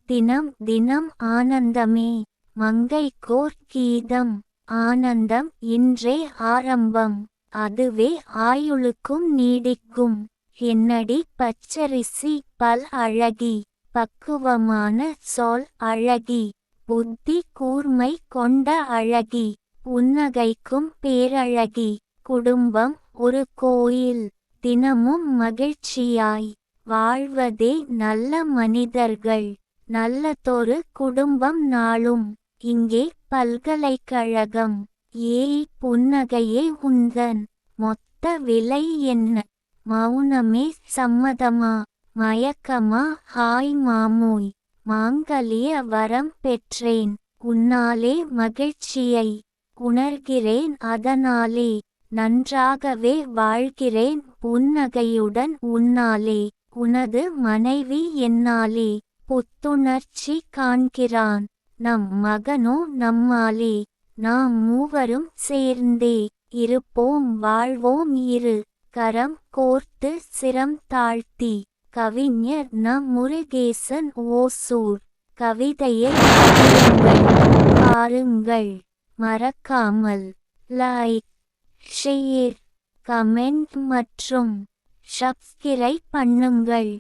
தினம் தினம் ஆனந்தமே. மங்கைக்கோர் கீதம். ஆனந்தம் இன்றே ஆரம்பம். அதுவே ஆயுளுக்கும் நீடிக்கும். என்னடி பச்சரிசி பல் அழகி. பக்குவமான சொல் அழகி. புத்தி கூர்மை கொண்ட அழகி. புன்னகைக்கும் பேரழகி. குடும்பம் ஒரு கோயில். தினமும் மகிழ்ச்சியாய் வாழ்வதே நல்ல மனிதர்கள். நல்லதொரு குடும்பம் நாளும். இங்கே பல்கலைக்கழகம். ஏய் புன்னகையே உந்தன் மொத்த விலை என்ன? மௌனமே சம்மதமா? மயக்கமா? ஹாய் மாமூய். மாங்கல்ய வரம் பெற்றேன். உன்னாலே மகிழ்ச்சியை உணர்கிறேன். அதனாலே நன்றாகவே வாழ்கிறேன். புன்னகையுடன் உன்னாலே. உனது மனைவி என்னாலே புத்துணர்ச்சி காண்கிறான். நம் மகனோ நம்மாலே. நாம் மூவரும் சேர்ந்தே இருப்போம் வாழ்வோம். இரு கரம் கோர்த்து சிரம் தாழ்த்தி. கவிஞர் ந. முருகேசன் ஓசூர். கவிதையை பாருங்கள். மறக்காமல் லைக், ஷேர், கமெண்ட் மற்றும் சப்ஸ்கிரைப் பண்ணுங்கள்.